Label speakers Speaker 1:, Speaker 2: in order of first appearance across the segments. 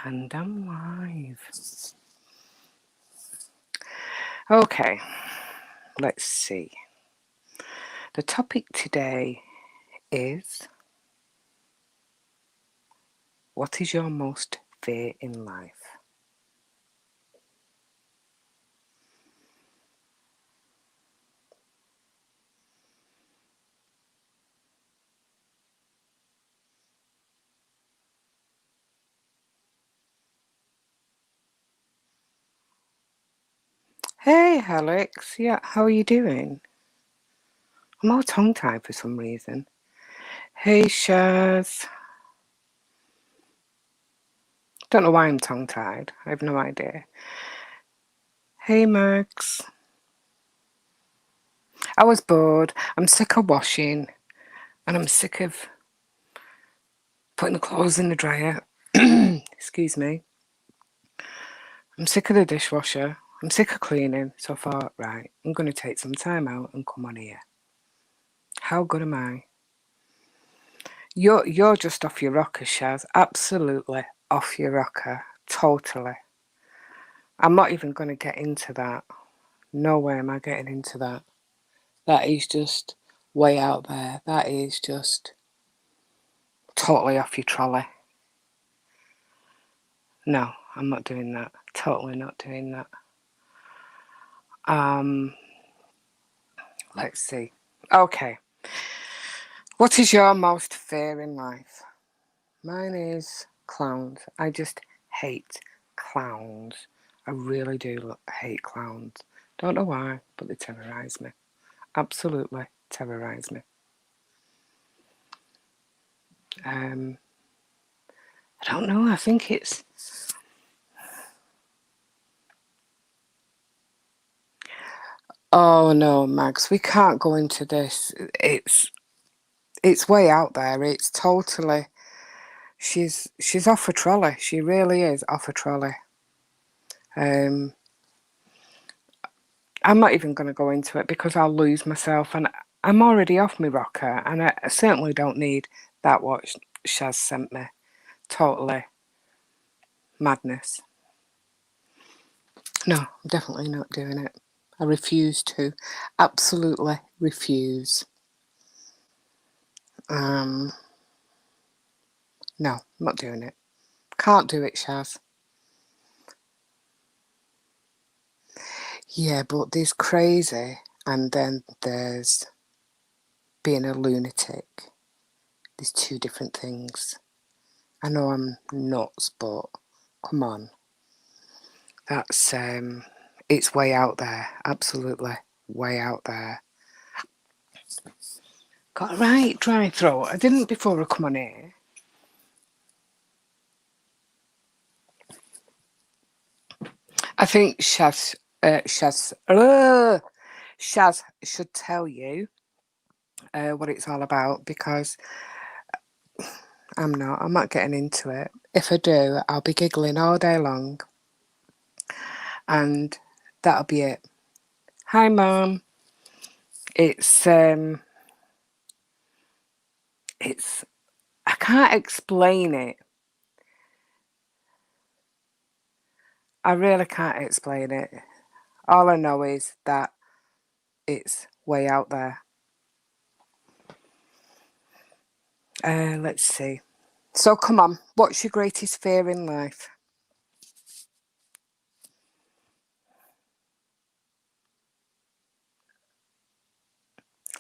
Speaker 1: And I'm live. Okay, let's see. The topic today is, what is your most fear in life? Hey Alex, yeah, how are you doing? I'm all tongue-tied for some reason. Hey Shaz. Don't know why I'm tongue-tied. I have no idea. Hey Max. I was bored. I'm sick of washing. And I'm sick of putting the clothes in the dryer. Excuse me. I'm sick of the dishwasher. I'm sick of cleaning. So I thought, right, I'm going to take some time out and come on here. How good am I? You're just off your rocker, Shaz. Absolutely off your rocker. Totally. I'm not even going to get into that. No way am I getting into that. That is just way out there. That is just totally off your trolley. No, I'm not doing that. Totally not doing that. Let's see. Okay. What is your most fear in life? Mine is clowns. I just hate clowns. I really do hate clowns. Don't know why, but they terrorise me. Absolutely terrorise me. I don't know. I think it's... Oh no, Max, we can't go into this. It's way out there. It's totally... She's off a trolley. She really is off a trolley. I'm not even going to go into it because I'll lose myself, and I'm already off my rocker, and I certainly don't need that what Shaz sent me. Totally madness. No, I'm definitely not doing it. I refuse to. Absolutely refuse. No, I'm not doing it. Can't do it, Shaz. Yeah, but there's crazy, and then there's being a lunatic. There's two different things. I know I'm nuts, but come on. That's it's way out there. Absolutely way out there. Got a right dry throat. I didn't before I come on here. I think Shaz should tell you what it's all about, because I'm not getting into it. If I do, I'll be giggling all day long, and that'll be it. Hi, Mum. It's it's I can't explain it. I really can't explain it. All I know is that it's way out there. Let's see. So come on, what's your greatest fear in life?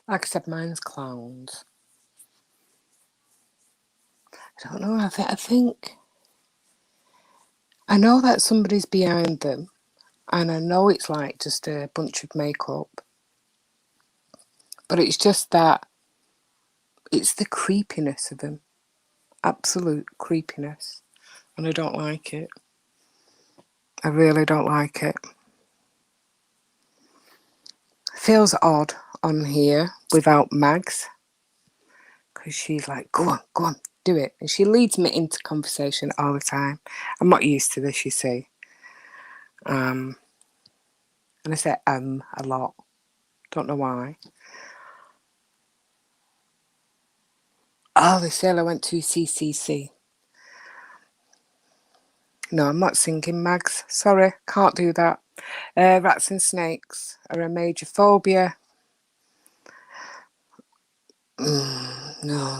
Speaker 1: Like I said, mine's clowns. I don't know. I think I know that somebody's behind them, and I know it's like just a bunch of makeup, but it's just that it's the creepiness of them, absolute creepiness, and I don't like it. I really don't like it. Feels odd on here without Mags, because she's like, go on, do it. And she leads me into conversation all the time. I'm not used to this, you see. And I say a lot. Don't know why. Oh, they say I went to CCC. No, I'm not singing, Mags. Sorry, can't do that. Rats and snakes are a major phobia. No.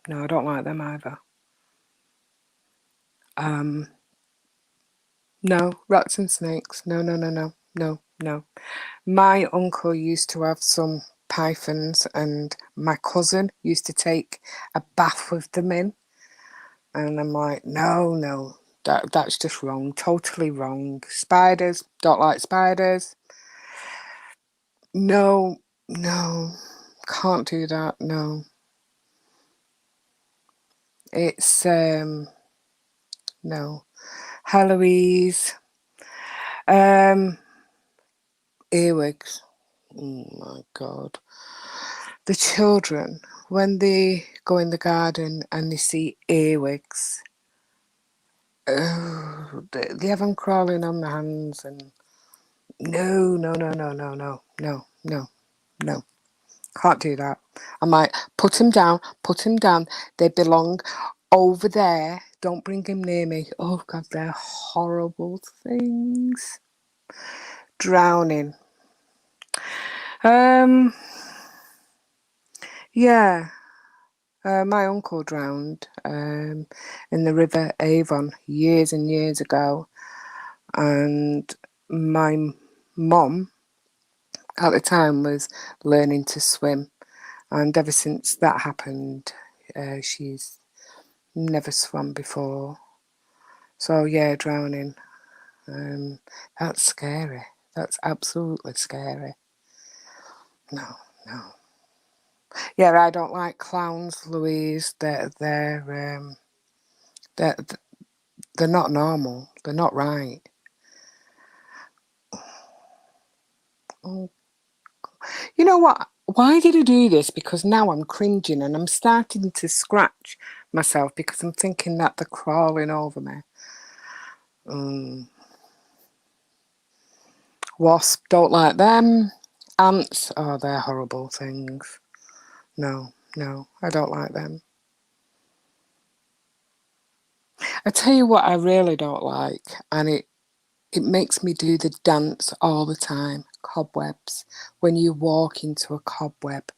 Speaker 1: No, I don't like them either. No, rats and snakes. No. My uncle used to have some pythons, and my cousin used to take a bath with them in. And I'm like, no, that's just wrong. Totally wrong. Spiders, don't like spiders. No, can't do that. No. It's, no. Heloise, earwigs. Oh my God. The children, when they go in the garden and they see earwigs, they have them crawling on their hands, and no. Can't do that. I might put him down. They belong over there. Don't bring him near me. Oh God, they're horrible things. Drowning. Yeah. My uncle drowned in the River Avon years and years ago, and my mum at the time was learning to swim, and ever since that happened, she's never swum before. So yeah, drowning. That's scary. That's absolutely scary. No. Yeah, I don't like clowns, Louise. They're they're not normal. They're not right. Oh, you know what? Why did I do this? Because now I'm cringing and I'm starting to scratch myself because I'm thinking that they're crawling over me. Wasp, don't like them. Ants, oh, they're horrible things. No, I don't like them. I tell you what I really don't like, and it makes me do the dance all the time. Cobwebs. When you walk into a cobweb,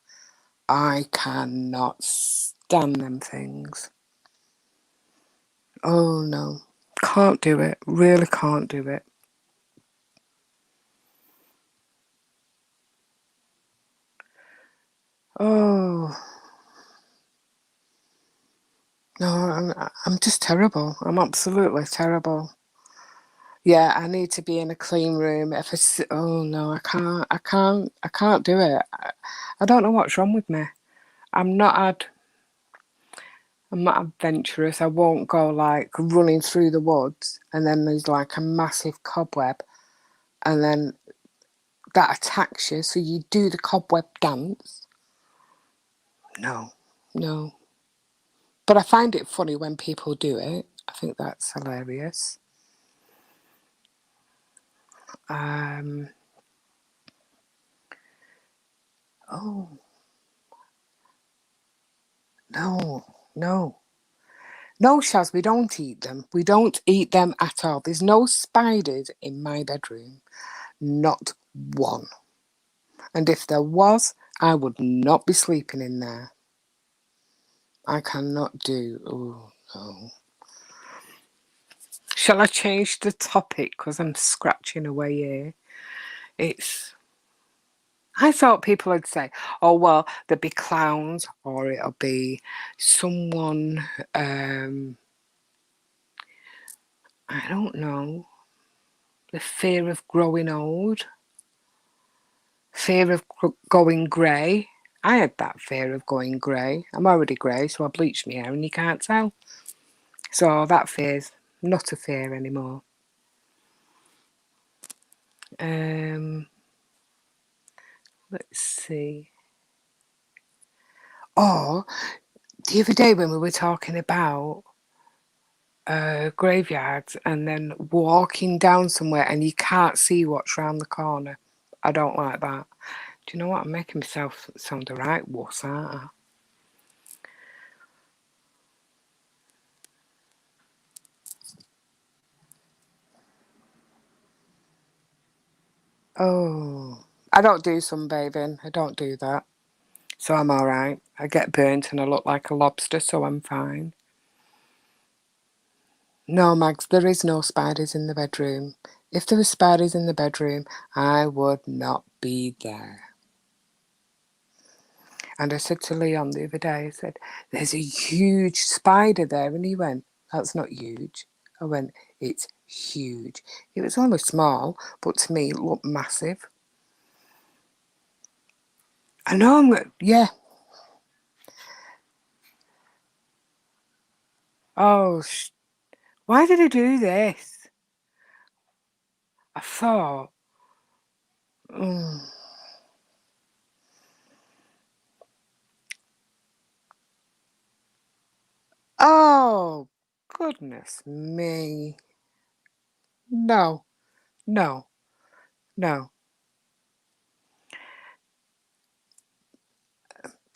Speaker 1: I cannot stand them things. Oh no, can't do it. Really can't do it. Oh no, I'm just terrible. I'm absolutely terrible. Yeah, I need to be in a clean room. Oh no, I can't do it. I don't know what's wrong with me. I'm not ad, I'm not adventurous. I won't go like running through the woods and then there's like a massive cobweb and then that attacks you. So you do the cobweb dance. No, no. But I find it funny when people do it. I think that's hilarious. Um, oh, no. No, Shaz, we don't eat them. We don't eat them at all. There's no spiders in my bedroom. Not one. And if there was, I would not be sleeping in there. I cannot do. Oh, no. Shall I change the topic? Because I'm scratching away here. I thought people would say, oh, well, there'll be clowns or it'll be someone, I don't know, the fear of growing old, fear of going grey. I had that fear of going grey. I'm already grey, so I bleached my hair and you can't tell. So that fear's not a fear anymore. Let's see. Or the other day when we were talking about graveyards and then walking down somewhere and you can't see what's round the corner. I don't like that. Do you know what? I'm making myself sound a right wuss, aren't I? Oh, I don't do sunbathing. I don't do that. So I'm all right. I get burnt and I look like a lobster, so I'm fine. No, Mags, there is no spiders in the bedroom. If there were spiders in the bedroom, I would not be there. And I said to Leon the other day, I said, there's a huge spider there. And he went, that's not huge. I went, it's huge. It was only small, but to me it looked massive. I know, yeah. Oh, why did he do this? I thought, mm. Oh, goodness me. No, no, no.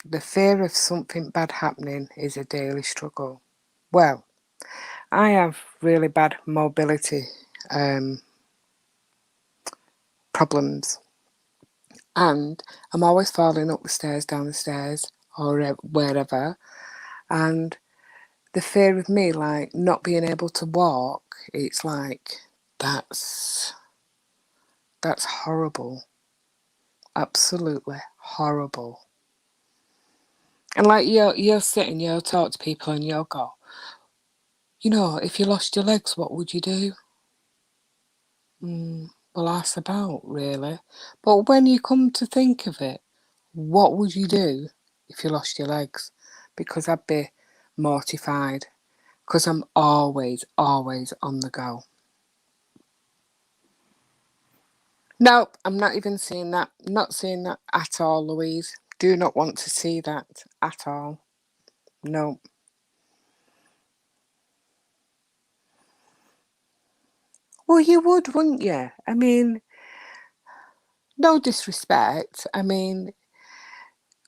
Speaker 1: The fear of something bad happening is a daily struggle. Well, I have really bad mobility problems, and I'm always falling up the stairs, down the stairs, or wherever. And the fear of me, like not being able to walk, it's like that's horrible, absolutely horrible. And like you're sitting, you'll talk to people, and you'll go, if you lost your legs, what would you do? Well, that's about really. But when you come to think of it, what would you do if you lost your legs? Because I'd be mortified. Because I'm always, always on the go. Nope, I'm not even seeing that. Not seeing that at all, Louise. Do not want to see that at all. Nope. Well, you would, wouldn't you? I mean, no disrespect. I mean,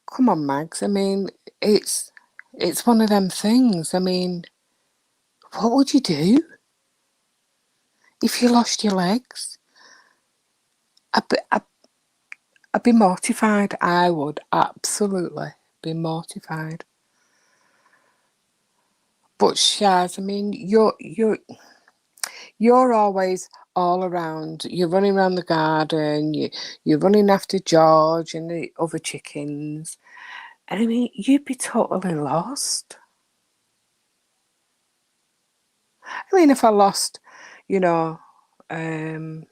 Speaker 1: come on, Mags. I mean, it's one of them things. I mean, what would you do if you lost your legs? I'd be mortified. I would absolutely be mortified. But Shaz, I mean, you're always all around. You're running around the garden. You're running after George and the other chickens. And I mean, you'd be totally lost. I mean, if I lost, you know, um,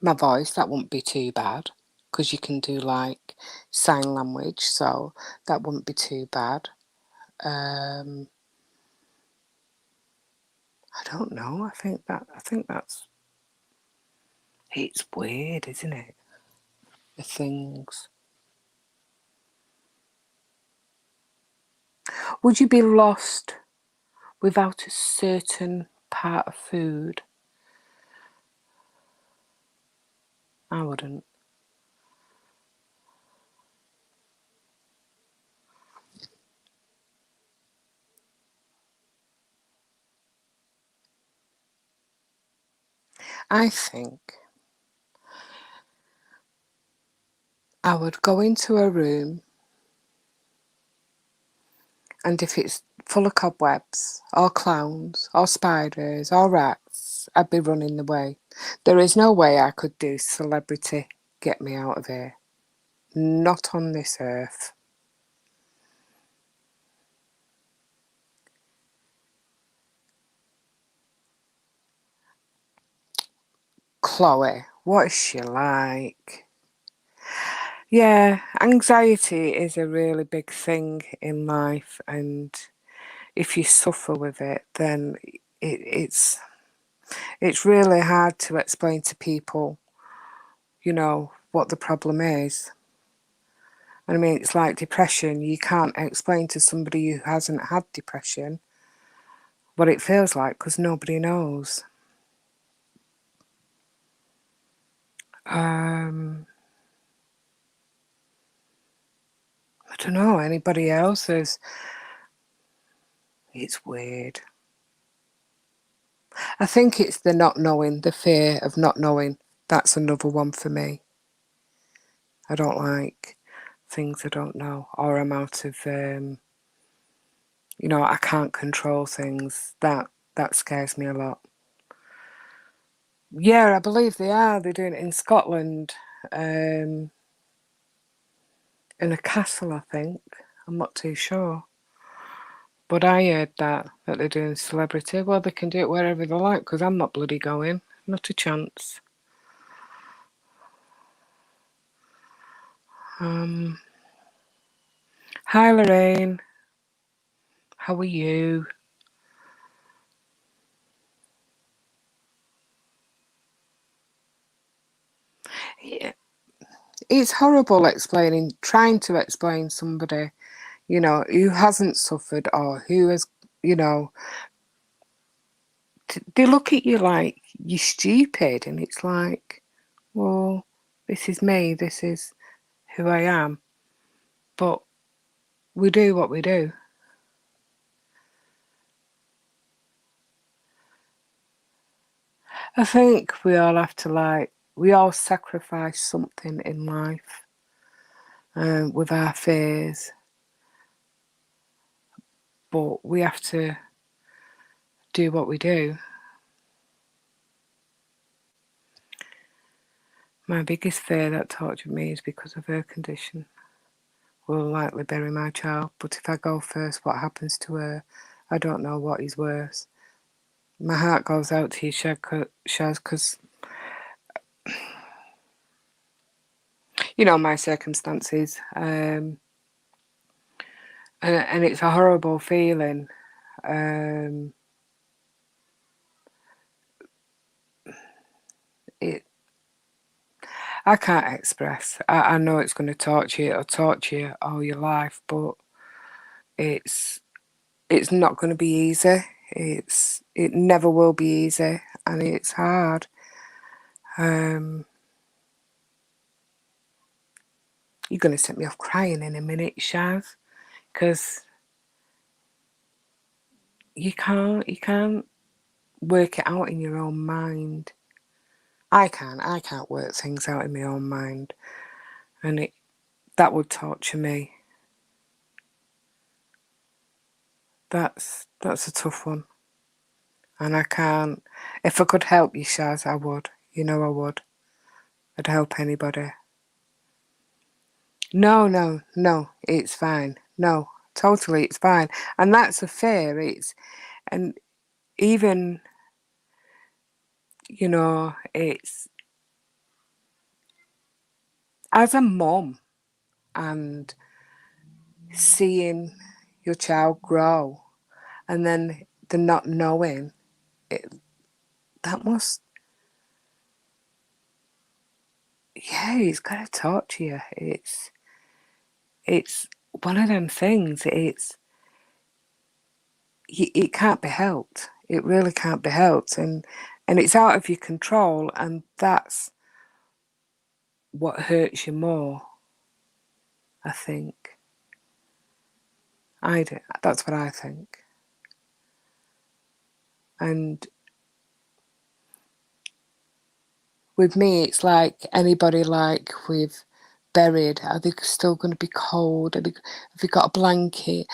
Speaker 1: my voice, that wouldn't be too bad because you can do like sign language, so that wouldn't be too bad. Um, I don't know. I think that's it's weird, isn't it? The things. Would you be lost without a certain part of food? I wouldn't. I think I would go into a room, and if it's full of cobwebs, or clowns, or spiders, or rats, I'd be running away. There is no way I could do celebrity get me out of here. Not on this earth. Chloe, what is she like? Yeah, anxiety is a really big thing in life, and if you suffer with it, then it's really hard to explain to people, what the problem is. I mean, it's like depression. You can't explain to somebody who hasn't had depression what it feels like because nobody knows. I don't know, anybody else is. It's weird. I think it's the not knowing, the fear of not knowing. That's another one for me. I don't like things I don't know, or I'm out of, I can't control things. That scares me a lot. Yeah, I believe they are. They're doing it in Scotland, in a castle, I think. I'm not too sure. But I heard that they're doing celebrity. Well, they can do it wherever they like, because I'm not bloody going. Not a chance. Hi, Lorraine. How are you? Yeah. It's horrible trying to explain somebody, who hasn't suffered or who has, you know, they look at you like you're stupid, and it's like, well, this is me, this is who I am, but we do what we do. I think we all have to we all sacrifice something in life, with our fears, but we have to do what we do. My biggest fear that tortured me is because of her condition. Will likely bury my child, but if I go first, what happens to her? I don't know what is worse. My heart goes out to you, Shaz, because, my circumstances, and it's a horrible feeling. It I can't express. I know it's going to torture you. It'll torture you all your life, but it's not going to be easy. It never will be easy, and it's hard. You're going to set me off crying in a minute, Shaz, because you can't work it out in your own mind. I can't work things out in my own mind, and that would torture me. That's a tough one. And I can't. If I could help you, Shaz, I would. I would. I'd help anybody. No, no, no, it's fine. No, totally, it's fine. And that's a fear. And even, it's as a mum and seeing your child grow and then the not knowing, it, that must, yeah, it's got to torture you. It's one of them things. It can't be helped. It really can't be helped, and it's out of your control, and that's what hurts you more. I think. I do. That's what I think. And with me, it's like anybody like we've buried. Are they still going to be cold? Have you got a blanket?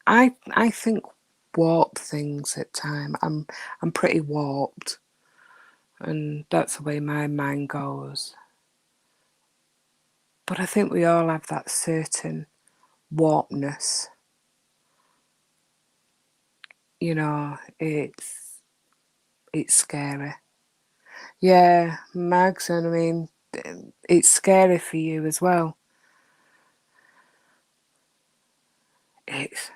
Speaker 1: I think warped things at time. I'm pretty warped, and that's the way my mind goes. But I think we all have that certain warpness. It's scary. Yeah, Mags, and I mean, it's scary for you as well. It's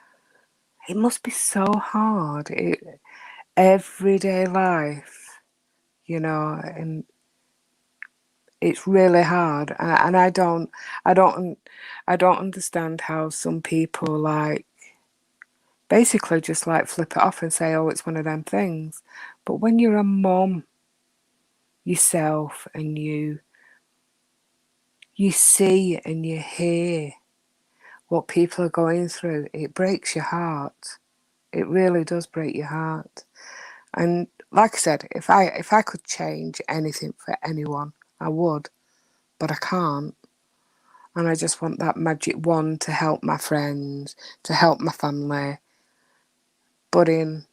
Speaker 1: it must be so hard. Everyday life, and it's really hard. And I don't understand how some people basically just flip it off and say, oh, it's one of them things. But when you're a mum yourself and you see and you hear what people are going through, it breaks your heart. It really does break your heart. And like I said, if I could change anything for anyone, I would, but I can't. And I just want that magic wand to help my friends, to help my family. But in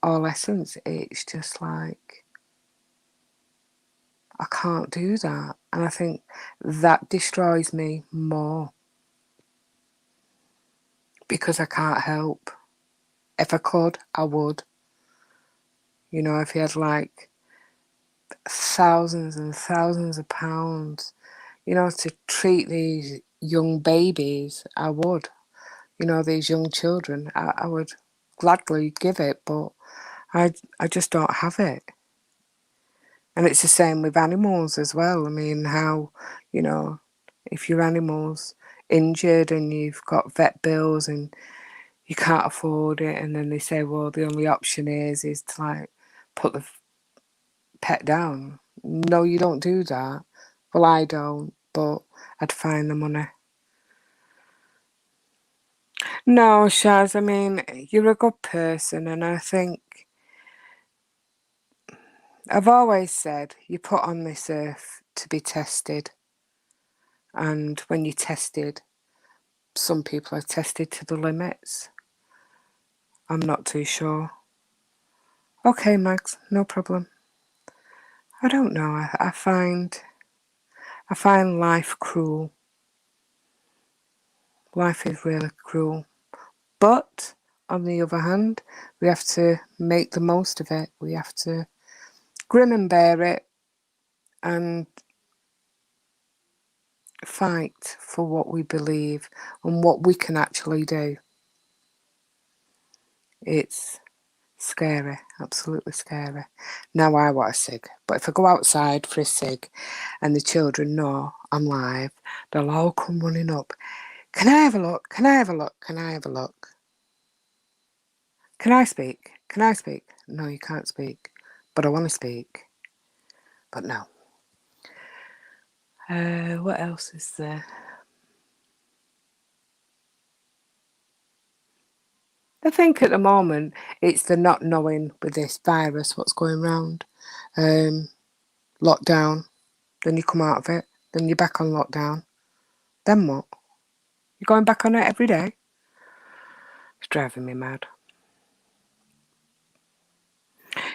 Speaker 1: all essence, it's just like I can't do that. And I think that destroys me more because I can't help. If I could, I would. You know, if he had like thousands and thousands of pounds, you know, to treat these young babies, I would. You know, these young children, I would gladly give it, but I just don't have it. And it's the same with animals as well. I mean, how, you know, if your animal's injured and you've got vet bills and you can't afford it, and then they say, well, the only option is to like put the pet down. No, you don't do that. Well, I don't, but I'd find the money. No, Shaz, I mean, you're a good person, and I think I've always said you're put on this earth to be tested. And when you're tested, some people are tested to the limits. I'm not too sure. Okay, Max, no problem. I don't know. I find life cruel. Life is really cruel. But on the other hand, we have to make the most of it. We have to grin and bear it and fight for what we believe and what we can actually do. It's scary, absolutely scary. Now I want a cig, but if I go outside for a cig and the children know I'm live, they'll all come running up. Can I have a look? Can I have a look? Can I have a look? Can I speak? Can I speak? No, you can't speak. But I want to speak. But no. What else is there? I think at the moment it's the not knowing with this virus what's going round. Lockdown, then you come out of it, then you're back on lockdown. Then what? You're going back on it every day? It's driving me mad.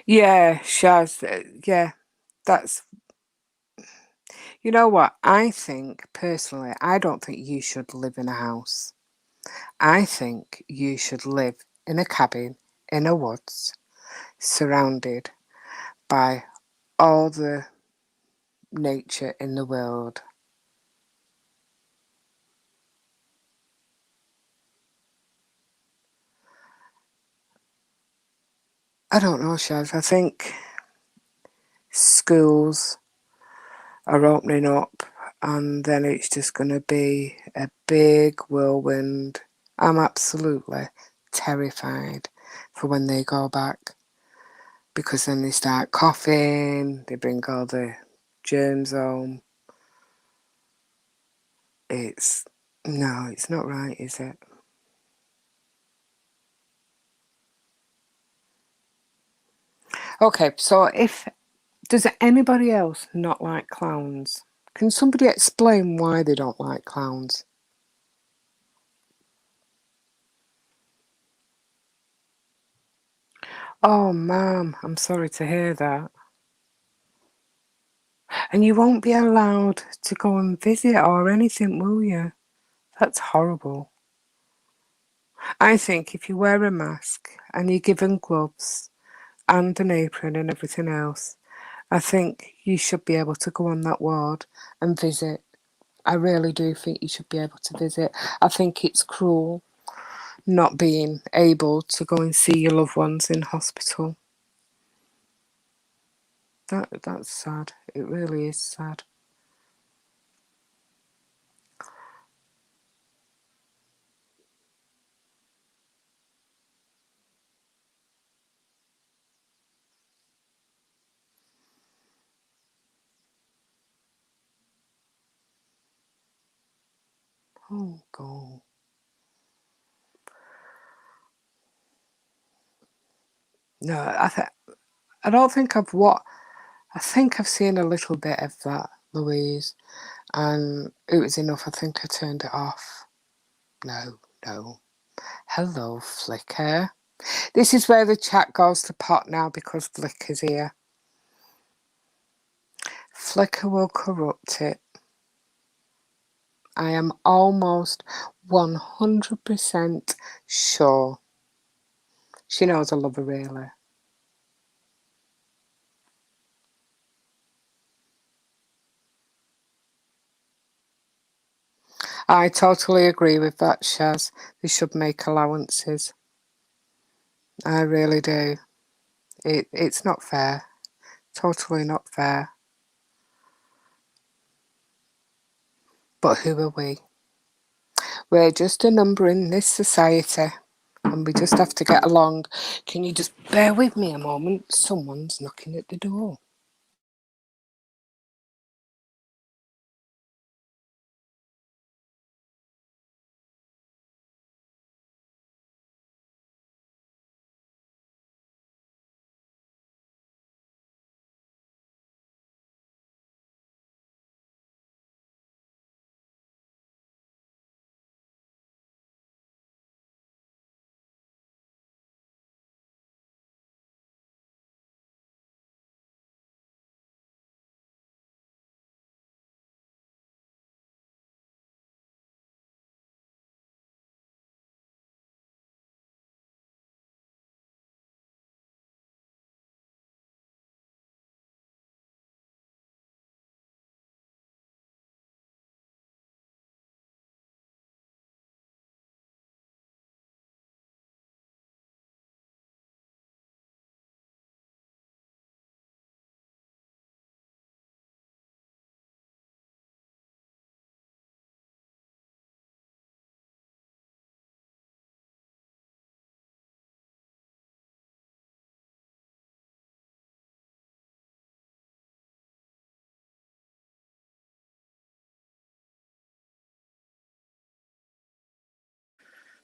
Speaker 1: Yeah, Shaz, yeah, that's... You know what? I think, personally, I don't think you should live in a house. I think you should live in a cabin in a woods, surrounded by all the nature in the world. I don't know, Shaz. I think schools are opening up and then it's just going to be a big whirlwind. I'm absolutely terrified for when they go back because then they start coughing, they bring all the germs home. It's... no, it's not right, is it? Okay, so if... does anybody else not like clowns? Can somebody explain why they don't like clowns? Oh, ma'am, I'm sorry to hear that. And you won't be allowed to go and visit or anything, will you? That's horrible. I think if you wear a mask and you're given gloves and an apron and everything else, I think you should be able to go on that ward and visit. I really do think you should be able to visit. I think it's cruel not being able to go and see your loved ones in hospital. That's sad. It really is sad. Oh, God. No, I don't think I think I've seen a little bit of that, Louise, and it was enough. I think I turned it off. No, no. Hello, Flickr. This is where the chat goes to pot now because Flickr's here. Flickr will corrupt it. I am almost 100% sure. She knows I love her, really. I totally agree with that, Shaz. They should make allowances. I really do. It's not fair. Totally not fair. But who are we? We're just a number in this society. And we just have to get along. Can you just bear with me a moment? Someone's knocking at the door.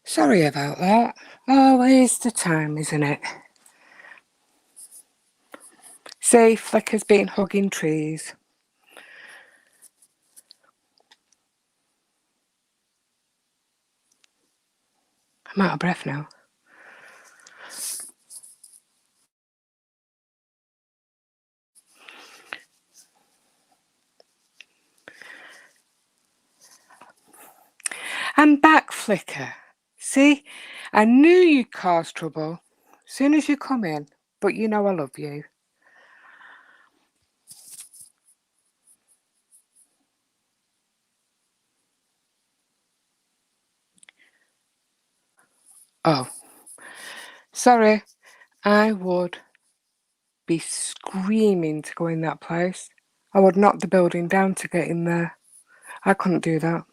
Speaker 1: Sorry about that. Always the time, isn't it? See, Flicker's been hugging trees. I'm out of breath now. I'm back, Flicker. See, I knew you'd cause trouble soon as you come in, but you know I love you. Oh, sorry. I would be screaming to go in that place. I would knock the building down to get in there. I couldn't do that.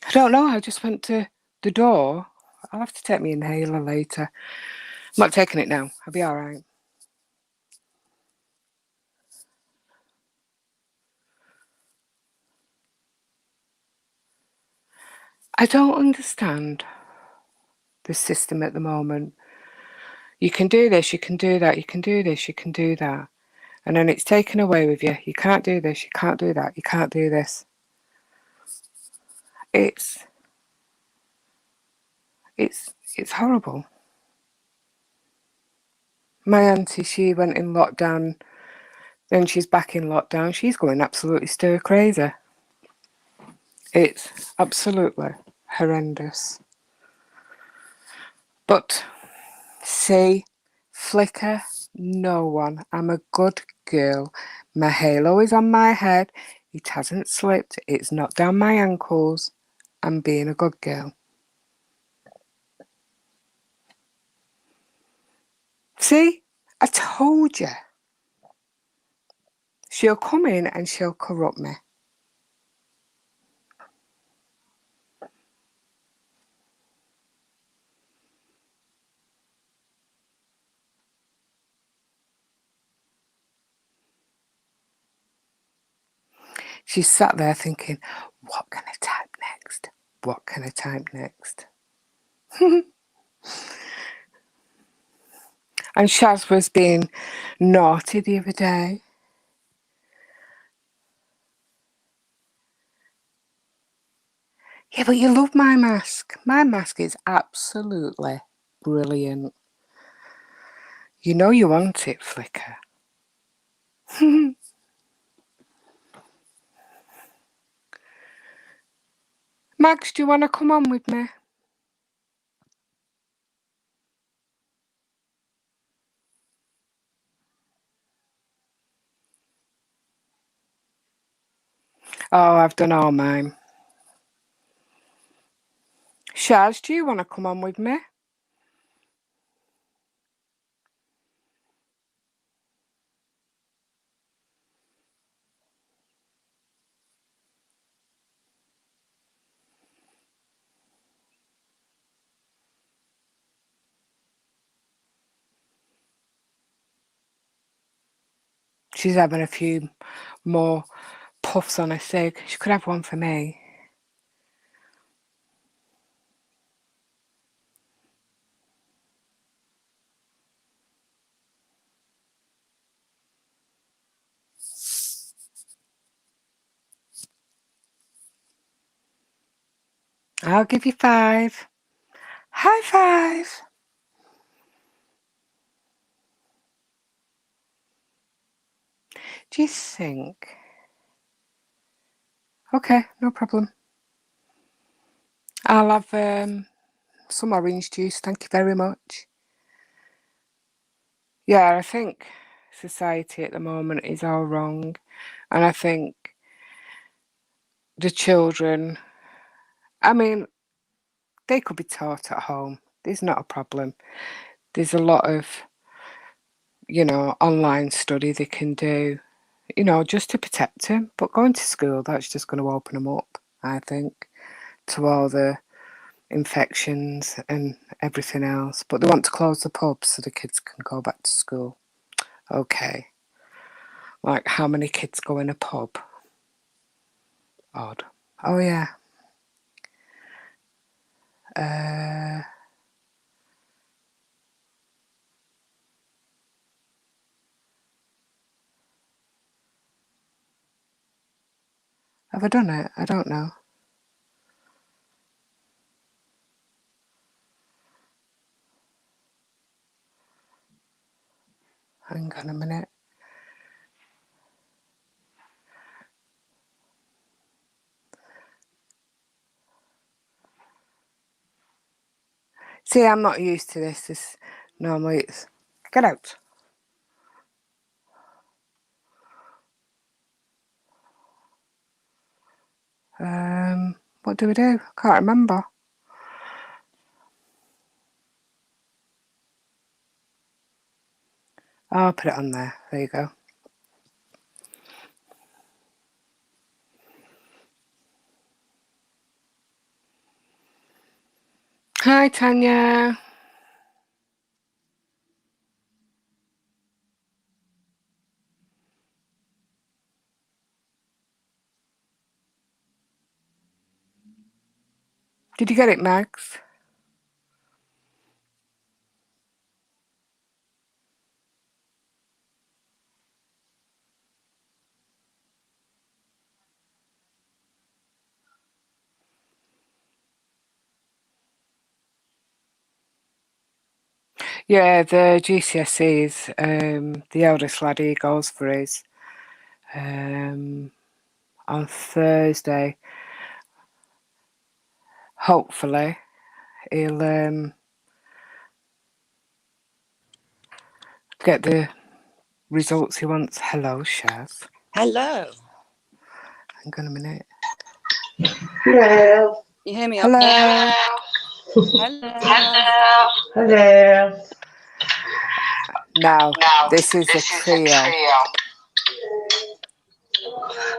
Speaker 1: I don't know. I just went to the door. I'll have to take my inhaler later. I'm not taking it now. I'll be all right. I don't understand the system at the moment. You can do this, you can do that, you can do this, you can do that. And then it's taken away with you. You can't do this, you can't do that, you can't do this. It's horrible. My auntie, she went in lockdown, then she's back in lockdown. She's going absolutely stir crazy. It's absolutely horrendous. But see, Flicker, no one. I'm a good girl. My halo is on my head. It hasn't slipped. It's not down my ankles. I'm being a good girl. See, I told you. She'll come in and she'll corrupt me. She sat there thinking, what can I type next? What can I type next? And Shaz was being naughty the other day. Yeah, but you love my mask. My mask is absolutely brilliant. You know you want it, Flicker. Max, do you want to come on with me? Oh, I've done all mine. Shaz, do you want to come on with me? She's having a few more puffs on her cig. She could have one for me. I'll give you 5. High five. Do you think? Okay, no problem. I'll have some orange juice, thank you very much. Yeah, I think society at the moment is all wrong. And I think the children, I mean, they could be taught at home. There's not a problem. There's a lot of, online study they can do, just to protect them. But going to school, that's just going to open them up, I think, to all the infections and everything else. But they want to close the pubs so the kids can go back to school. Okay. Like, how many kids go in a pub? Odd. Oh, yeah. Have I done it? I don't know. Hang on a minute. See, I'm not used to this. This normally it's get out. What do we do? I can't remember. I'll put it on there. There you go. Hi, Tanya. Did you get it, Max? Yeah, the GCSEs, the eldest lad, he goes for his on Thursday. Hopefully, he'll get the results he wants. Hello, Shaz.
Speaker 2: Hello.
Speaker 1: Hang on a minute.
Speaker 3: Hello.
Speaker 2: You hear me?
Speaker 1: Hello.
Speaker 2: Hello.
Speaker 3: Hello.
Speaker 1: Now, this is a trio.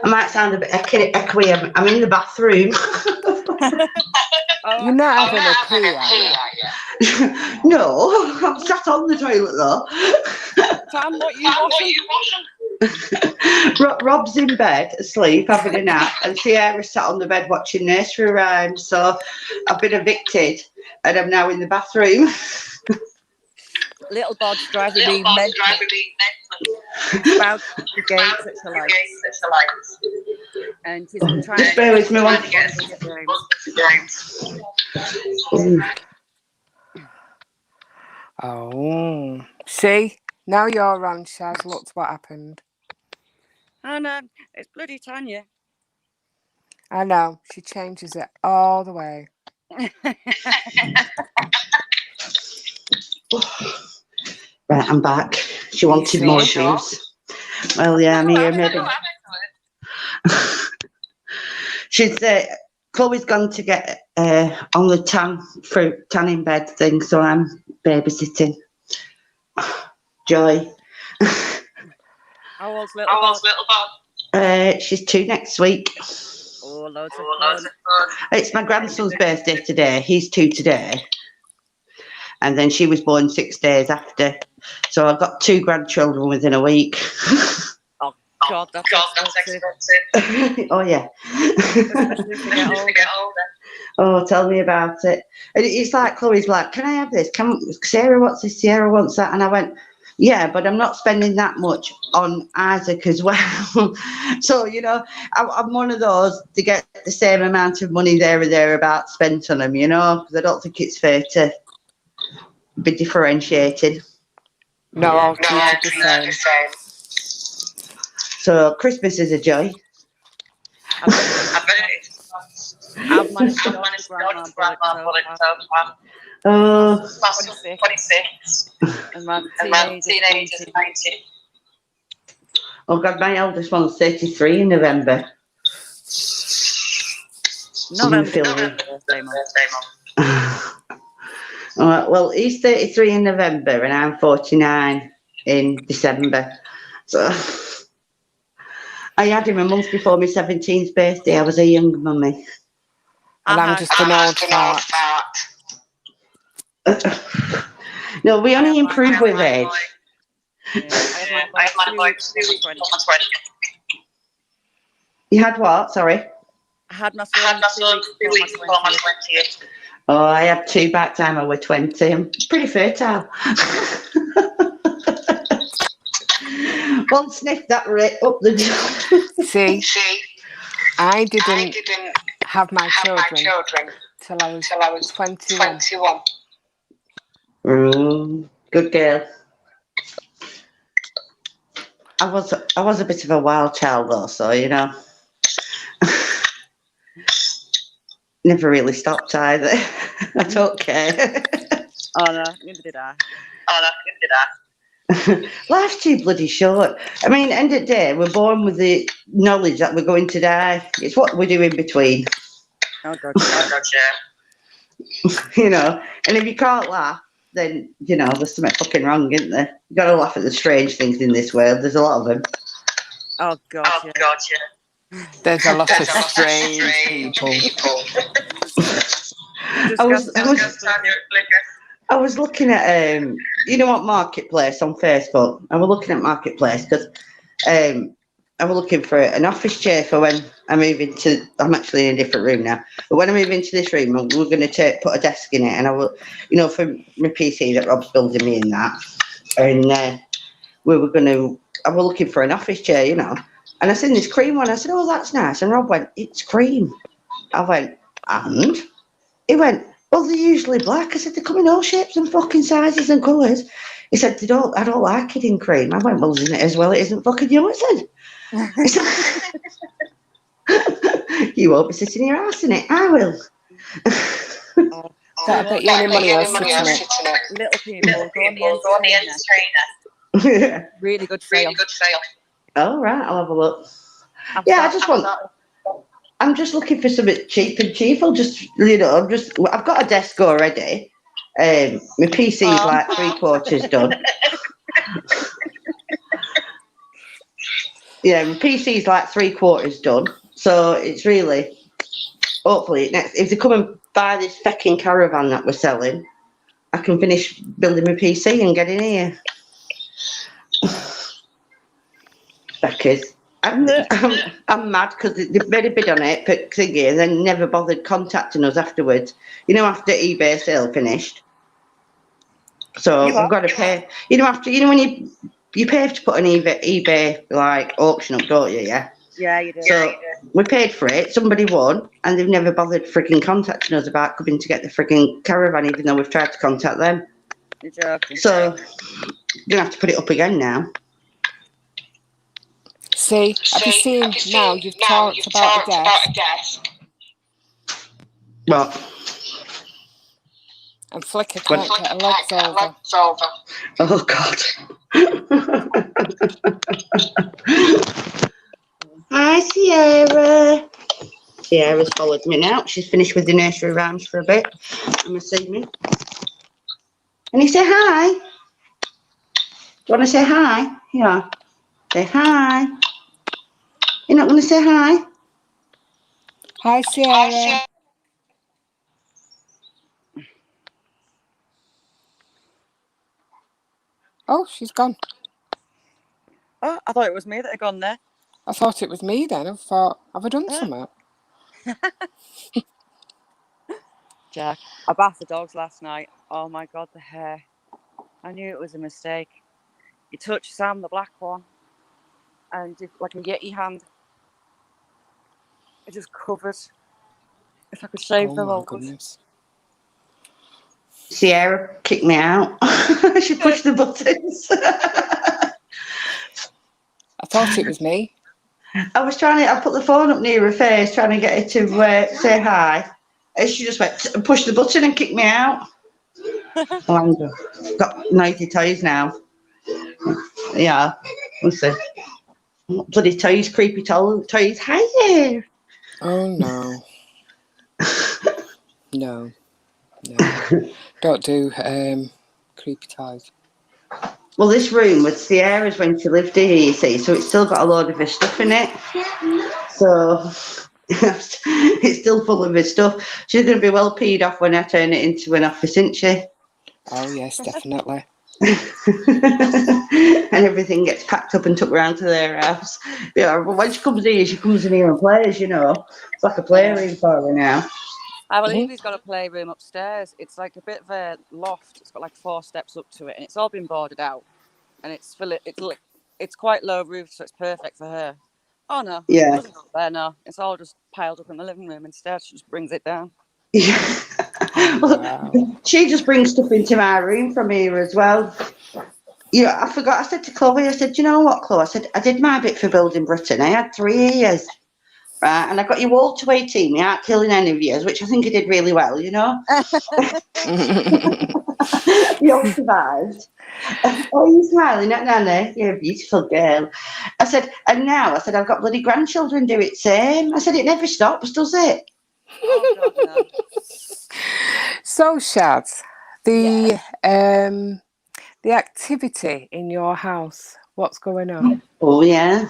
Speaker 3: I might sound a bit echoey. I'm in the bathroom.
Speaker 1: You're not having a pee, are you?
Speaker 3: No, I'm sat on the toilet though.
Speaker 2: Sam, what you washing?
Speaker 3: Rob's in bed, asleep, having a nap, and Sierra's sat on the bed watching nursery rhymes. So I've been evicted, and I'm now in the bathroom.
Speaker 2: Little Bod's driving me mental. About the games that she likes. And she's trying
Speaker 3: Just bear with me one.
Speaker 1: Oh, see, now you're on, Shaz. Look what happened.
Speaker 2: And it's bloody Tanya.
Speaker 1: I know, she changes it all the way.
Speaker 3: Right, I'm back. She wanted more juice. Well, yeah, I'm here. Maybe. She's Chloe's gone to get on the tanning bed thing, so I'm babysitting. Joy.
Speaker 2: How old's little Bod?
Speaker 3: She's 2 next week.
Speaker 2: Oh, loads of fun.
Speaker 3: It's my grandson's birthday today. He's 2 today. And then she was born 6 days after. So I've got 2 grandchildren within a week.
Speaker 2: Oh, God, that's expensive.
Speaker 3: Oh, yeah.
Speaker 2: Especially if they get older.
Speaker 3: Oh, tell me about it. And it's like, Chloe's like, can I have this? Sarah wants this, Sierra wants that. And I went, yeah, but I'm not spending that much on Isaac as well. So, you know, I'm one of those to get the same amount of money there or thereabouts spent on them, you know, because I don't think it's fair to be differentiated.
Speaker 1: No, I'll treat it the same.
Speaker 3: So Christmas is a joy.
Speaker 2: I've managed to go to grandma so far.
Speaker 3: Oh,
Speaker 2: 26. And my teenager's 19.
Speaker 3: Oh God, my eldest one's 33 in November.
Speaker 2: November birthday month.
Speaker 3: Well, he's 33 in November and I'm 49 in December. So I had him a month before my 17th birthday. I was a young mummy.
Speaker 1: And I'm just an old fart.
Speaker 3: No, we only improve with age.
Speaker 2: Yeah, I had my 20.
Speaker 3: You had what? Sorry.
Speaker 2: I had my son 2 weeks before my 20th.
Speaker 3: Oh, I had 2 back time I was 20. I'm pretty fertile. One sniff that right up the
Speaker 1: See, I didn't have my children till I was 21.
Speaker 3: Good girl. I was a bit of a wild child though, so you know. Never really stopped either. I don't care.
Speaker 2: Oh no, neither did I.
Speaker 3: Life's too bloody short. I mean, end of the day, we're born with the knowledge that we're going to die. It's what we do in between.
Speaker 2: Oh God, yeah.
Speaker 3: You know, and if you can't laugh, then, you know, there's something fucking wrong, isn't there? You've got to laugh at the strange things in this world. There's a lot of them.
Speaker 2: Oh God, yeah.
Speaker 1: There's a lot of strange people.
Speaker 3: I was looking at, you know what, Marketplace on Facebook. I was looking at Marketplace because I was looking for an office chair for when I move into, I'm actually in a different room now, but when I move into this room, we're going to put a desk in it, and I will, you know, for my PC that Rob's building me in that, and we were going to, I was looking for an office chair, you know, and I seen this cream one. I said, oh, that's nice. And Rob went, it's cream. I went, and? He went, well, they're usually black. I said, they come in all shapes and fucking sizes and colours. He said, I don't like it in cream. I went, well, isn't it as well? It isn't fucking yours then. You won't be sitting your ass in it. I will.
Speaker 1: I bet you any money else sitting in it.
Speaker 2: Little people, go on the end trainer. Really good sale.
Speaker 3: Oh, right, I'll have a look. I'm just looking for something cheap and cheerful. Just, you know, I've got a desk already. My PC is like 3/4 done. Yeah, my PC is like 3/4 done. So it's really, hopefully, if they come and buy this fucking caravan that we're selling, I can finish building my PC and get in here. Becky's. I'm mad because they've made a bid on it, but thingy, and then never bothered contacting us afterwards. You know, after eBay sale finished. So
Speaker 2: You
Speaker 3: we've
Speaker 2: are?
Speaker 3: got to pay. You know, after when you pay to put an eBay like auction up, don't you? Yeah.
Speaker 2: Yeah, you do.
Speaker 3: So we paid for it. Somebody won, and they've never bothered freaking contacting us about coming to get the freaking caravan, even though we've tried to contact them.
Speaker 2: You're joking.
Speaker 3: So you're gonna have to put it up again now.
Speaker 1: See, have you seen now? You've talked about a desk,
Speaker 3: What?
Speaker 1: and Flicker can't get her legs over.
Speaker 3: Oh God. Hi, Sierra. Sierra's followed me now. She's finished with the nursery rhymes for a bit. I'm assuming. And you say hi. Do you want to say hi? Yeah. Say hi. You're not going to say hi?
Speaker 1: Hi, Sierra. Oh, she's gone.
Speaker 2: Oh, I thought it was me that had gone there.
Speaker 1: I thought it was me then. I thought, have I done something?
Speaker 2: Jack, I bathed the dogs last night. Oh my God, the hair. I knew it was a mistake. You touched Sam, the black one, and like a Yeti hand. It just covered. If I could shave
Speaker 1: Oh
Speaker 2: them
Speaker 1: my
Speaker 2: all.
Speaker 1: goodness.
Speaker 3: Sierra kicked me out. She pushed the buttons.
Speaker 1: I thought it was me.
Speaker 3: I put the phone up near her face, trying to get her to say hi. And she just went and pushed the button and kicked me out. Oh, I've got noisy toys now. Yeah, we'll see. Bloody toys, creepy toys. Hi there.
Speaker 1: Oh no. No. Don't do creepy toys.
Speaker 3: Well, this room with Sierra's when she lived here, you see, so it's still got a load of her stuff in it. So it's still full of her stuff. She's going to be well peed off when I turn it into an office, isn't she?
Speaker 1: Oh yes, definitely.
Speaker 3: And everything gets packed up and took round to their house. Yeah, but when she comes in here and plays, you know. It's like a playroom for her now.
Speaker 2: I believe he's got a playroom upstairs. It's like a bit of a loft. It's got like 4 steps up to it, and it's all been boarded out. And it's quite low roof, so it's perfect for her. Oh no,
Speaker 3: Yeah.
Speaker 2: it doesn't go there. No, it's all just piled up in the living room instead. She just brings it down.
Speaker 3: Yeah.
Speaker 1: Wow.
Speaker 3: She just brings stuff into my room from here as well. Yeah, I forgot. I said to Chloe, I said, you know what, Chloe? I said, I did my bit for Building Britain. I had 3 years. Right, and I got you all to 18 without killing any of yours, which I think I did really well, you know. You all survived. Oh, you're smiling at Nanny. You're a beautiful girl. I said, and now, I said, I've got bloody grandchildren do it same. I said, it never stops, does it?
Speaker 2: Oh God, no.
Speaker 1: So, Shaz, the activity in your house, what's going on?
Speaker 3: Oh, yeah.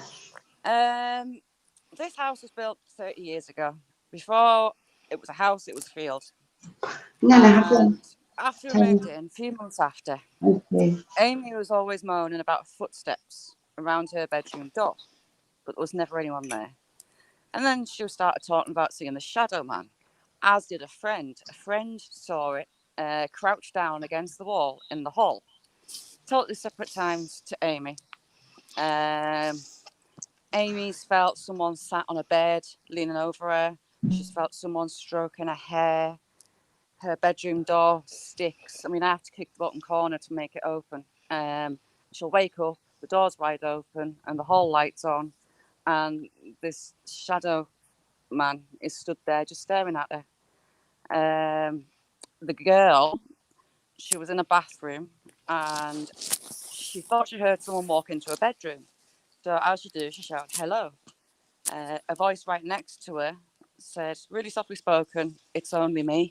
Speaker 2: This house was built 30 years ago. Before it was a house, it was a field.
Speaker 3: No, I haven't.
Speaker 2: And after we moved in, a few months after,
Speaker 3: Okay.
Speaker 2: Amy was always moaning about footsteps around her bedroom door, but there was never anyone there. And then she started talking about seeing the shadow man, as did a friend. A friend saw it crouched down against the wall in the hall. Totally separate times to Amy. Amy's felt someone sat on a bed leaning over her. She's felt someone stroking her hair. Her bedroom door sticks. I mean, I have to kick the bottom corner to make it open. She'll wake up, the door's wide open, and the hall light's on, and this shadow man is stood there just staring at her. The girl, she was in a bathroom, and she thought she heard someone walk into her bedroom. So as she do, she shouted, "Hello." A voice right next to her said, really softly spoken, "It's only me."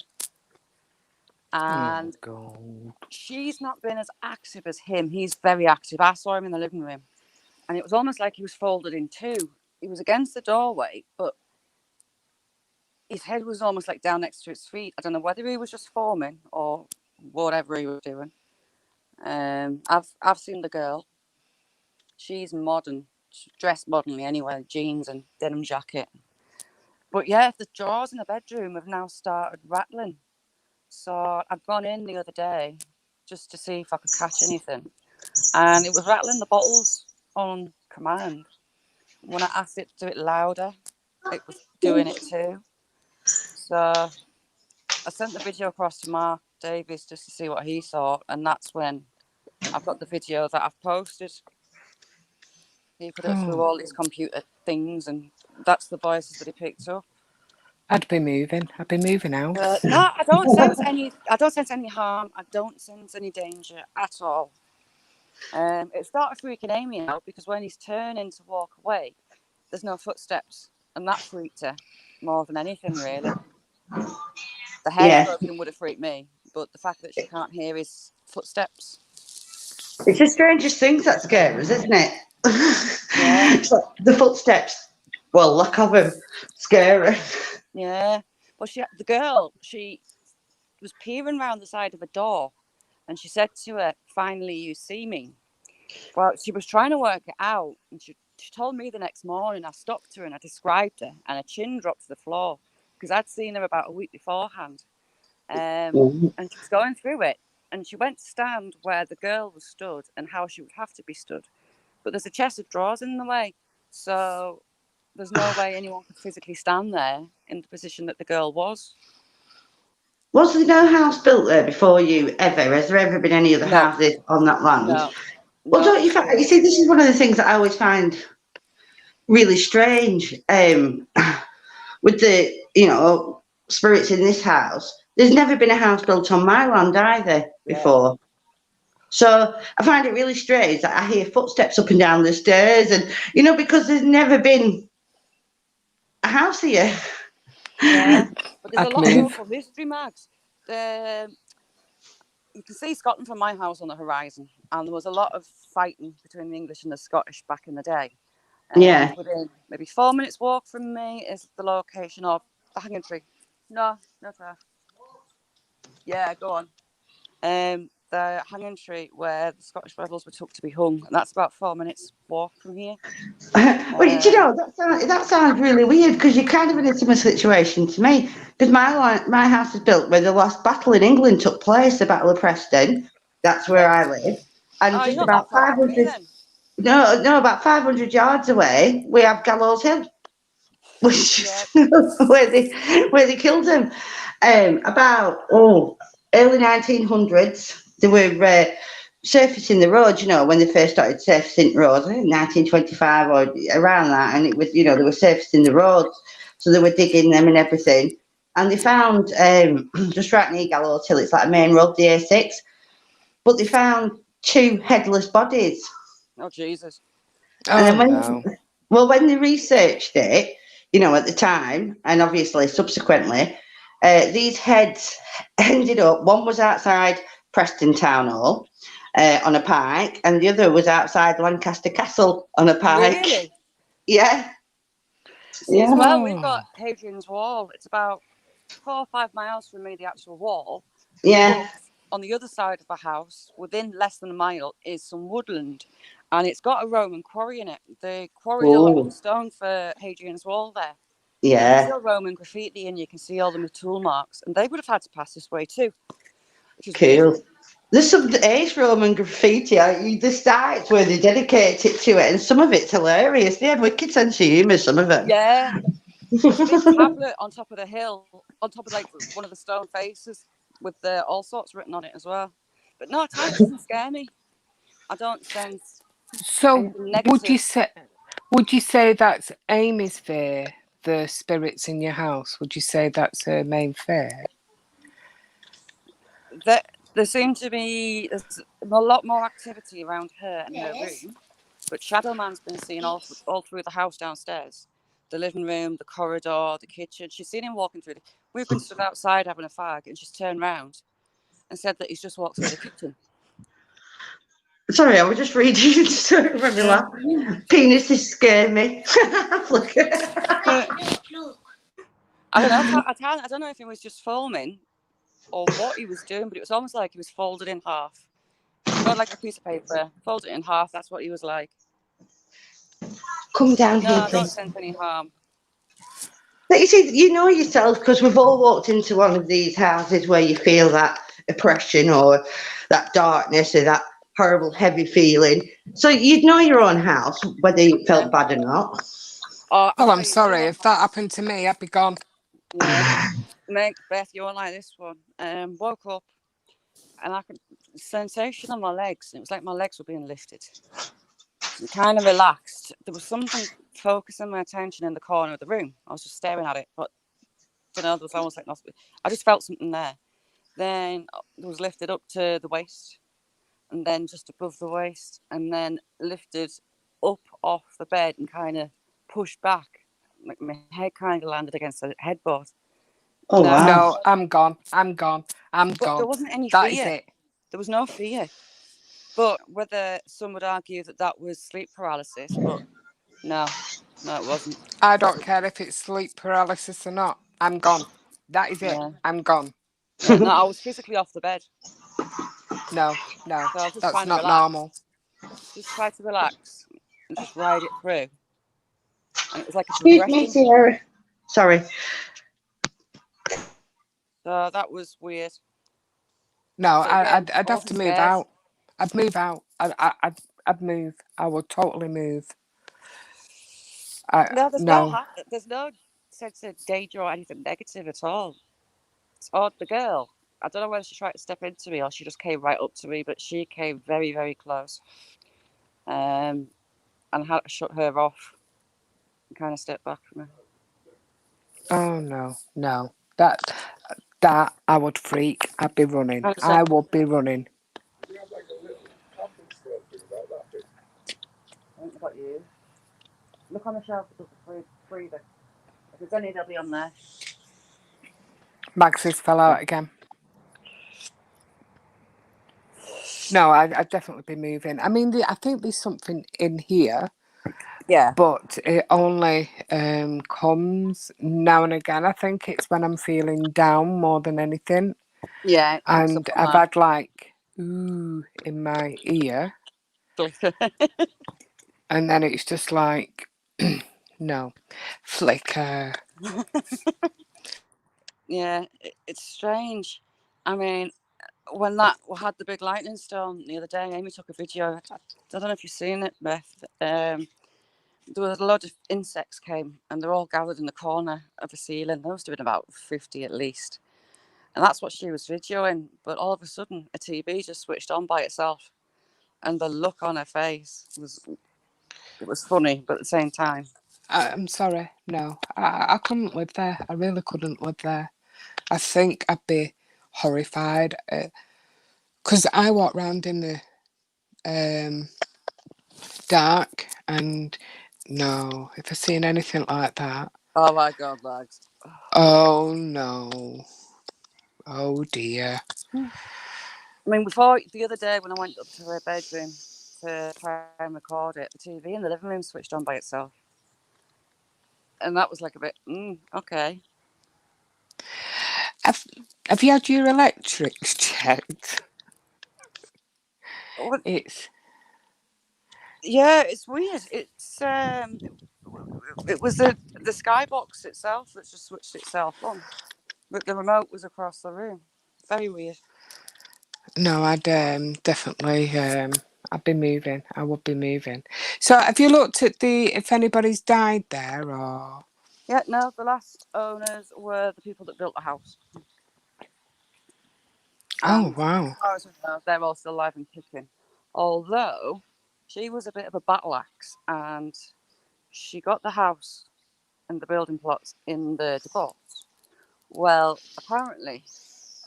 Speaker 2: And she's not been as active as him. He's very active. I saw him in the living room, and it was almost like he was folded in two. He was against the doorway, but his head was almost like down next to his feet. I don't know whether he was just forming or whatever he was doing. I've seen the girl. She's modern. dressed modernly anyway, jeans and denim jacket. But yeah, the drawers in the bedroom have now started rattling. So I'd gone in the other day just to see if I could catch anything. And it was rattling the bottles on command. When I asked it to do it louder, it was doing it too. So I sent the video across to Mark Davies just to see what he saw. And that's when I've got the video that I've posted. He put it through all his computer things, and that's the voices that he picked up.
Speaker 1: I'd be moving out.
Speaker 2: No, I don't sense any. I don't sense any harm. I don't sense any danger at all. It started freaking Amy out because when he's turning to walk away, there's no footsteps, and that freaked her more than anything, really. The hair stroking would have freaked me, but the fact that she can't hear his footsteps.
Speaker 3: It's the strangest things that scare us, isn't it?
Speaker 2: Yeah.
Speaker 3: The footsteps, well, lack of them, scare her.
Speaker 2: Yeah. Well, the girl was peering round the side of a door, and she said to her, "Finally, you see me." Well, she was trying to work it out, and she told me the next morning. I stopped her and I described her, and her chin dropped to the floor because I'd seen her about a week beforehand. And she was going through it, and she went to stand where the girl was stood and how she would have to be stood. But there's a chest of drawers in the way, so there's no way anyone could physically stand there in the position that the girl was.
Speaker 3: Was there no house built there before you ever? Has there ever been any other houses on that land?
Speaker 2: No.
Speaker 3: Well, don't you find? You see, this is one of the things that I always find really strange. With the spirits in this house, there's never been a house built on my land either before. So I find it really strange that I hear footsteps up and down the stairs, and because there's never been a house here.
Speaker 2: Yeah, but there's a lot of local history, Mags. You can see Scotland from my house on the horizon, and there was a lot of fighting between the English and the Scottish back in the day. Within maybe 4 minutes walk from me is the location of the Hanging Tree. No, not far. Yeah, go on. The Hanging Tree where the Scottish rebels were took to be hung, and that's about 4 minutes walk from here.
Speaker 3: Well, that sounds really weird because you're kind of in a similar situation to me. Because my house is built where the last battle in England took place, the Battle of Preston. That's where I live, and just about 500. No, about 500 yards away, we have Gallows Hill, which is where they killed him. About early 1900s, they were surfacing the roads. When they first started surfacing roads, 1925 or around that, and it was they were surfacing the roads, so they were digging them and everything. And they found just right near Gallows Hill, it's like a main road, the A6, but they found 2 headless bodies.
Speaker 2: Oh, Jesus.
Speaker 3: And then when they researched it, at the time, and obviously subsequently, these heads ended up, one was outside Preston Town Hall on a pike, and the other was outside Lancaster Castle on a pike.
Speaker 2: Really?
Speaker 3: Yeah.
Speaker 2: See, as well, we've got Hadrian's Wall. It's about 4 or 5 miles from me, the actual wall.
Speaker 3: Yeah.
Speaker 2: But on the other side of the house, within less than a mile, is some woodland. And it's got a Roman quarry in it. They quarried a lot of stone for Hadrian's Wall there.
Speaker 3: Yeah.
Speaker 2: There's still Roman graffiti, and you can see all the tool marks. And they would have had to pass this way too.
Speaker 3: Cool. Weird. There's some ace Roman graffiti. The sites where they dedicate it to it, and some of it's hilarious. They had wicked sense of humour, some of them.
Speaker 2: Yeah. There's a big tablet on top of the hill, on top of one of the stone faces, with all sorts written on it as well. But no, time doesn't scare me. I don't sense.
Speaker 1: So would you say that's Amy's fear, the spirits in your house? Would you say that's her main fear?
Speaker 2: There seems to be a lot more activity around her and her room, but Shadow Man's been seen all through the house downstairs, the living room, the corridor, the kitchen. She's seen him walking through. We've been stood outside having a fag, and she's turned round and said that he's just walked through the kitchen.
Speaker 3: Sorry, I was just reading the story from me laugh. Penises scare me.
Speaker 2: I don't know if he was just foaming or what he was doing, but it was almost like he was folded in half. Not like a piece of paper, folded it in half. That's what he was like.
Speaker 3: Come down here,
Speaker 2: No, don't
Speaker 3: please.
Speaker 2: sense any harm.
Speaker 3: But you see, you know yourself, because we've all walked into one of these houses where you feel that oppression or that darkness or that horrible heavy feeling. So you'd know your own house, whether you felt bad or not.
Speaker 2: Oh,
Speaker 1: Well, I'm sorry. If that happened to me, I'd be gone.
Speaker 2: Yeah. Meg, Beth, you won't like this one. Woke up and I could sensation on my legs. It was like my legs were being lifted. Kind of relaxed. There was something focusing my attention in the corner of the room. I was just staring at it, but you know, there was almost like nothing. I just felt something there. Then it was lifted up to the waist, and then just above the waist, and then lifted up off the bed and kind of pushed back. Like my head kind of landed against the headboard.
Speaker 3: Oh, wow.
Speaker 1: No, I'm gone. I'm gone. I'm
Speaker 2: But
Speaker 1: gone.
Speaker 2: there wasn't any
Speaker 1: That
Speaker 2: fear.
Speaker 1: is it.
Speaker 2: There was no fear. But whether some would argue that was sleep paralysis, but no, it wasn't.
Speaker 1: I don't care if it's sleep paralysis or not. I'm gone. That is it.
Speaker 2: Yeah.
Speaker 1: I'm gone.
Speaker 2: Yeah, no, I was physically off the bed.
Speaker 1: No,
Speaker 2: So I was just
Speaker 1: that's
Speaker 2: trying to
Speaker 1: not
Speaker 2: relax.
Speaker 1: normal.
Speaker 2: Just try to relax and just ride it through. And it was like a
Speaker 3: Excuse
Speaker 2: progression.
Speaker 3: me, Sierra. Sorry.
Speaker 2: So that was weird.
Speaker 1: No,
Speaker 2: So again,
Speaker 1: I'd have to
Speaker 2: wasn't
Speaker 1: move
Speaker 2: scared.
Speaker 1: out. I'd move out. I'd move. I would totally move.
Speaker 2: No, there's
Speaker 1: no.
Speaker 2: there's no sense of danger or anything negative at all. It's odd. The girl, I don't know whether she tried to step into me or she just came right up to me, but she came very, very close. And I had to shut her off and kind of step back from her.
Speaker 1: Oh no. That I would freak. I'd be running. I would be running.
Speaker 2: What about you? Look on the shelf above the freezer. If there's any, they'll be on there.
Speaker 1: Max's fell out again. No, I'd definitely be moving. I mean, I think there's something in here.
Speaker 2: Yeah.
Speaker 1: But it only comes now and again. I think it's when I'm feeling down more than anything.
Speaker 2: Yeah.
Speaker 1: And I've had like ooh in my ear. And then it's just like no. Flicker.
Speaker 2: Yeah, it's strange. I mean, when that had the big lightning storm the other day, Amy took a video. I don't know if you've seen it, Beth. There was a lot of insects came and they're all gathered in the corner of the ceiling. There was doing about 50 at least. And that's what she was videoing. But all of a sudden, a TV just switched on by itself. And the look on her face was funny, but at the same time.
Speaker 1: I'm sorry. No, I couldn't live there. I really couldn't live there. I think I'd be horrified. Because I walk around in the dark and no, if I seen anything like that.
Speaker 2: Oh my God, Max.
Speaker 1: Oh no. Oh dear.
Speaker 2: I mean, before the other day when I went up to her bedroom to try and record it, the TV in the living room switched on by itself. And that was like a bit, okay.
Speaker 1: Have you had your electrics checked?
Speaker 2: It's weird. It was the skybox itself that just switched itself on, but the remote was across the room. Very weird.
Speaker 1: No, I'd definitely. I'd be moving. I would be moving. So, have you looked at if anybody's died there or?
Speaker 2: Yeah, no. The last owners were the people that built the house.
Speaker 1: Oh wow!
Speaker 2: As far as we know, they're all still alive and kicking. Although she was a bit of a battle axe, and she got the house and the building plots in the divorce. Well, apparently,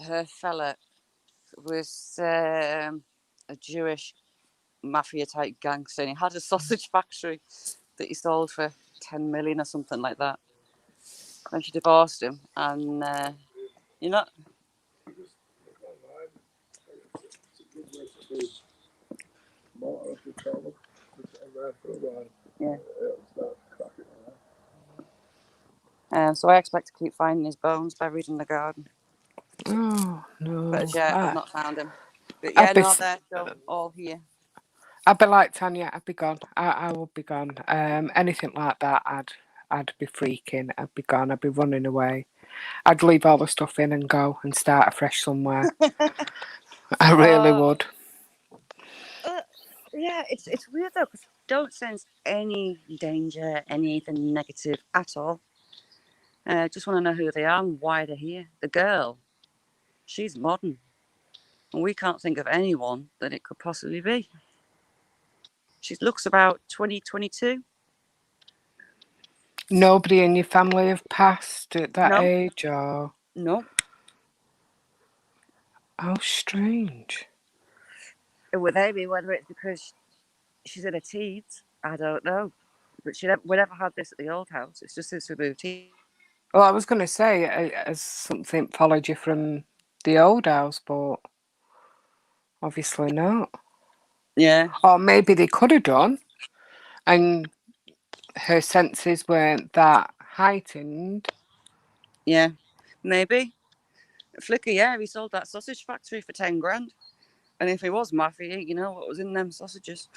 Speaker 2: her fella was a Jewish mafia type gangster, and he had a sausage factory that he sold for 10 million or something like that. Then she divorced him, and you're not. Yeah. So I expect to keep finding his bones buried in the garden.
Speaker 1: Oh no!
Speaker 2: But yeah, I've not found him. But yeah, they're still all here.
Speaker 1: I'd be like Tanya. I'd be gone. I would be gone. Anything like that, I'd be freaking. I'd be gone. I'd be running away. I'd leave all the stuff in and go and start afresh somewhere. I really
Speaker 2: Uh,
Speaker 1: would.
Speaker 2: yeah, it's weird though because I don't sense any danger, anything negative at all. Just want to know who they are and why they're here. The girl, she's modern, and we can't think of anyone that it could possibly be. She looks about 2022.
Speaker 1: Nobody in your family have passed at that
Speaker 2: No,
Speaker 1: age, or
Speaker 2: no.
Speaker 1: how strange.
Speaker 2: With Amy, whether it's because she's in her teens, I don't know. But we never had this at the old house. It's just since we moved here.
Speaker 1: Well, I was going to say, has something followed you from the old house, but obviously not.
Speaker 2: Yeah,
Speaker 1: Or maybe they could have done, and her senses weren't that heightened.
Speaker 2: yeah, maybe. Flicker, yeah, he sold that sausage factory for 10 grand. And if he was mafia, you know what was in them sausages.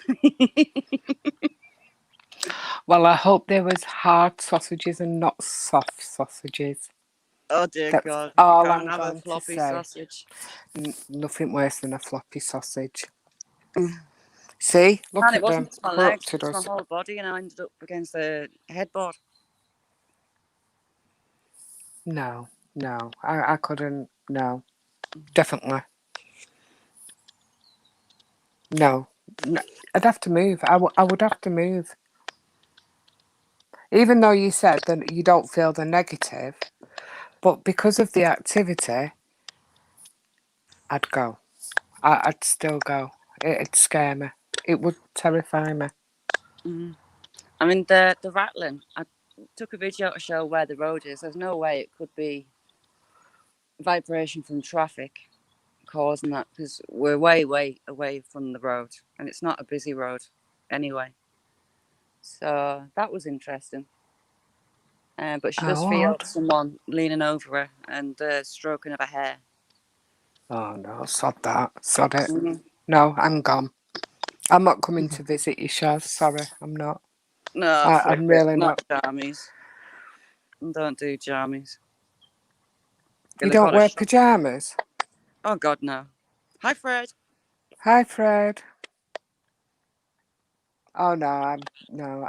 Speaker 1: Well, I hope there was hard sausages and not soft sausages.
Speaker 2: Oh dear
Speaker 1: That's
Speaker 2: God, you
Speaker 1: all
Speaker 2: can't
Speaker 1: I'm
Speaker 2: have a
Speaker 1: going to
Speaker 2: floppy
Speaker 1: say.
Speaker 2: sausage.
Speaker 1: Nothing worse than a floppy sausage. See, look
Speaker 2: And it
Speaker 1: at them,
Speaker 2: wasn't just my legs, it
Speaker 1: corrupted
Speaker 2: was my
Speaker 1: us.
Speaker 2: whole body, and I ended up against the headboard.
Speaker 1: No, I couldn't. No, definitely. No, I'd have to move. I would have to move. Even though you said that you don't feel the negative, but because of the activity, I'd go. I'd still go. It'd scare me. It would terrify me.
Speaker 2: I mean, the rattling, I took a video to show where the road is. There's no way it could be vibration from traffic causing that because we're way, way away from the road and it's not a busy road anyway. So that was interesting. But she does
Speaker 1: Oh,
Speaker 2: feel
Speaker 1: odd.
Speaker 2: someone leaning over her and stroking of her hair.
Speaker 1: Oh no, sod that. Sod it.
Speaker 2: Mhm.
Speaker 1: No, I'm gone. I'm not coming to visit you, Shaz. Sorry, I'm not.
Speaker 2: No,
Speaker 1: I'm really
Speaker 2: not
Speaker 1: not.
Speaker 2: jammies. Don't do jammies.
Speaker 1: You
Speaker 2: They
Speaker 1: don't
Speaker 2: got a
Speaker 1: wear
Speaker 2: shot.
Speaker 1: pyjamas?
Speaker 2: Oh God, no. Hi, Fred.
Speaker 1: Hi, Fred. Oh no,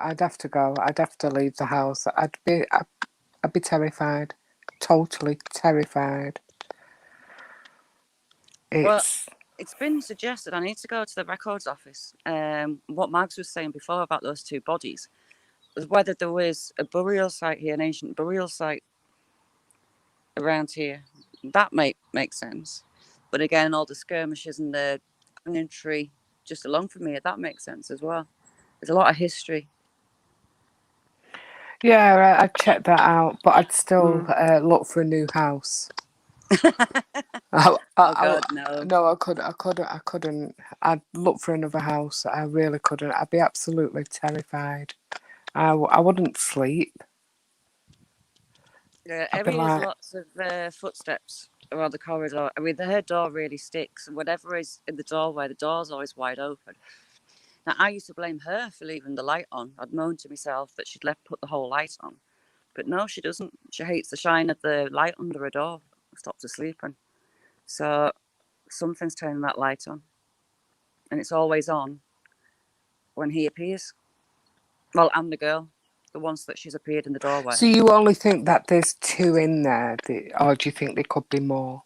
Speaker 1: I'd have to go. I'd have to leave the house. I'd be terrified. Totally terrified.
Speaker 2: Well,
Speaker 1: It's
Speaker 2: it's been suggested I need to go to the records office. What Mags was saying before about those two bodies was whether there was a burial site here, an ancient burial site around here. That might make sense. But again, all the skirmishes and the inventory just along from here, that makes sense as well. There's a lot of history.
Speaker 1: yeah. I'd check that out, but I'd still look for a new house.
Speaker 2: Oh God, no.
Speaker 1: No, I couldn't. I'd look for another house. I really couldn't. I'd be absolutely terrified. I wouldn't sleep. I'd be
Speaker 2: Every there's
Speaker 1: like,
Speaker 2: lots of footsteps around the corridor. I mean, her door really sticks, and whatever is in the doorway, the door's always wide open. Now, I used to blame her for leaving the light on. I'd moan to myself that she'd put the whole light on, but no, she doesn't. She hates the shine of the light under her door. Stops her sleeping. So something's turning that light on, and it's always on when he appears. Well, and the girl, the ones that she's appeared in the doorway.
Speaker 1: so you only think that there's two in there, or do you think there could be more?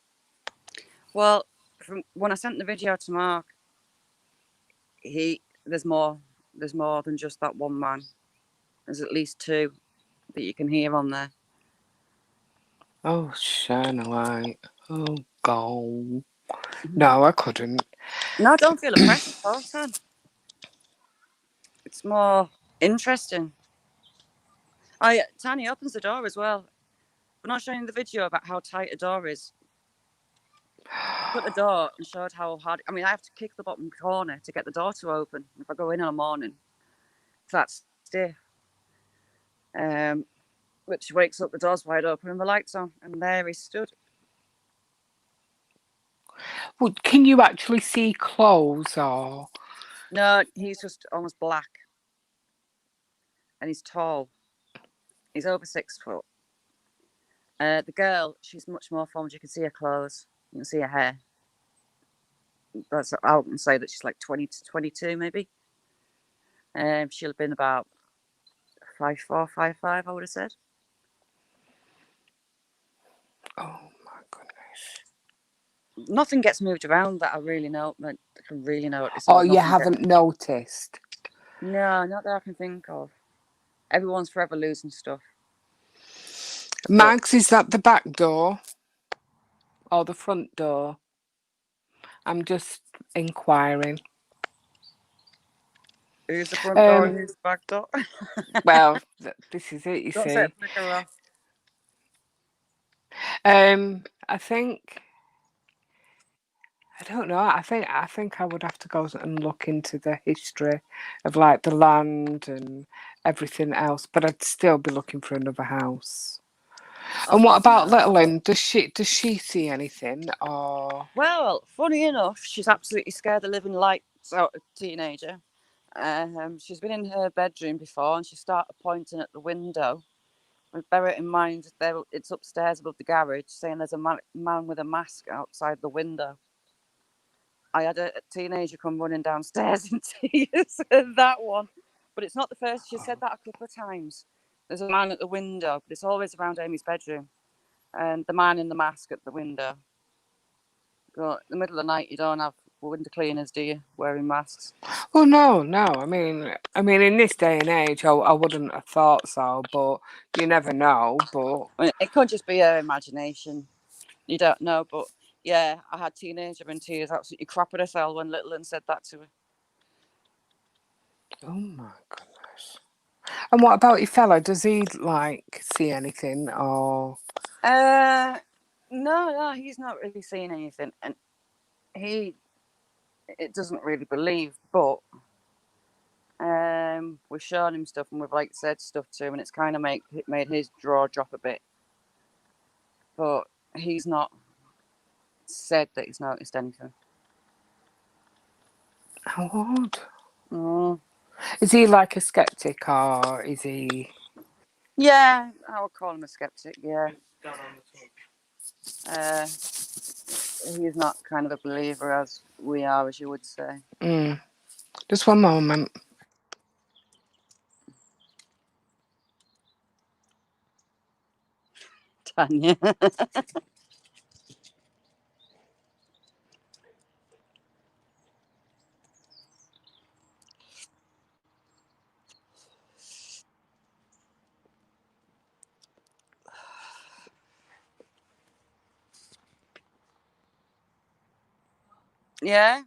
Speaker 2: Well, from when I sent the video to Mark, there's more than just that one man. There's at least two that you can hear on there.
Speaker 1: Oh, shine a light. Oh, go. No, I couldn't.
Speaker 2: No, don't feel oppressed at all, Tan. It's more interesting. Oh yeah, Tanya opens the door as well. We're not showing the video about how tight a door is. Put the door and showed how hard. I mean, I have to kick the bottom corner to get the door to open if I go in the morning. That's stiff. But she wakes up, the door's wide open and the light's on, and there he stood.
Speaker 1: Well, can you actually see clothes, or
Speaker 2: No, he's just almost black. And he's tall. He's over 6 foot. The girl, she's much more formed. You can see her clothes. You can see her hair. I wouldn't say that she's like 20 to 22, maybe. She'll have been about 5'4", 5'5", I would have said.
Speaker 1: Oh my goodness.
Speaker 2: Nothing gets moved around that I really know. I can really notice.
Speaker 1: Oh, you haven't noticed?
Speaker 2: No, not that I can think of. Everyone's forever losing stuff.
Speaker 1: Mags, is that the back door or the front door? I'm just inquiring.
Speaker 2: Who's the front door and who's the back door?
Speaker 1: Well, this is it, you
Speaker 2: Don't
Speaker 1: see.
Speaker 2: set the flicker off.
Speaker 1: I think, I don't know. I think I would have to go and look into the history of like the land and everything else, but I'd still be looking for another house. And what about little Lynn? Does she see anything or?
Speaker 2: Well, funny enough, she's absolutely scared the living lights out of a teenager. She's been in her bedroom before and she started pointing at the window. And bear it in mind, it's upstairs above the garage, saying there's a man with a mask outside the window. I had a teenager come running downstairs in tears at that one. But it's not the first. She said that a couple of times. There's a man at the window, but it's always around Amy's bedroom. And the man in the mask at the window. But in the middle of the night, you don't have window cleaners, do you, wearing masks?
Speaker 1: Well, no. I mean, in this day and age, I wouldn't have thought so, but you never know. But
Speaker 2: I mean, it could just be her imagination. You don't know, but yeah, I had teenager in tears, absolutely crapping herself when little Lynn said that to her.
Speaker 1: oh my goodness. And what about your fella? Does he like see anything or?
Speaker 2: No, he's not really seeing anything, and it doesn't really believe, but we've shown him stuff and we've like said stuff to him, and it's kind of made his jaw drop a bit, but he's not said that he's noticed anything.
Speaker 1: How old?
Speaker 2: Mm.
Speaker 1: Is he like a skeptic or is he?
Speaker 2: Yeah, I would call him a skeptic. Yeah. He's not kind of a believer as we are, as you would say.
Speaker 1: Just one moment.
Speaker 2: Tanya. Yeah.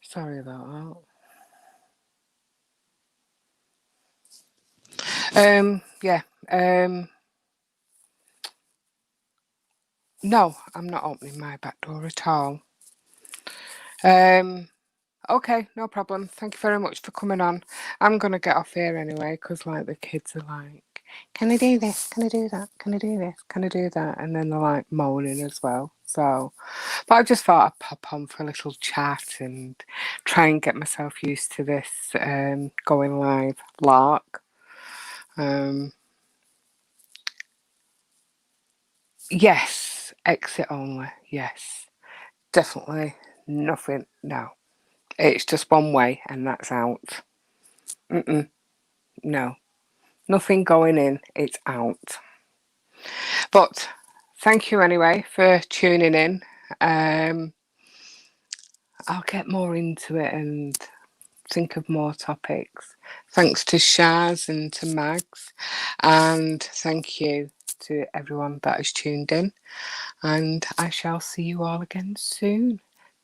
Speaker 1: Sorry about that. Yeah. No, I'm not opening my back door at all. Okay, no problem. Thank you very much for coming on. I'm gonna get off here anyway because like the kids are like, can I do this? Can I do that? Can I do this? Can I do that? And then they're like moaning as well. So, but I just thought I'd pop on for a little chat and try and get myself used to this going live lark. Yes, exit only. Yes, definitely nothing. No, it's just one way and that's out. No, nothing going in. It's out. But thank you anyway for tuning in. I'll get more into it and think of more topics. Thanks to Shaz and to Mags, and thank you to everyone that has tuned in. And I shall see you all again soon.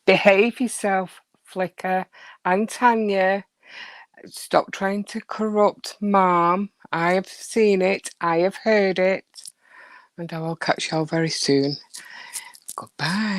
Speaker 1: Behave yourself, Flicker. And Tanya, stop trying to corrupt Mom. I have seen it. I have heard it. And I will catch you all very soon. Goodbye.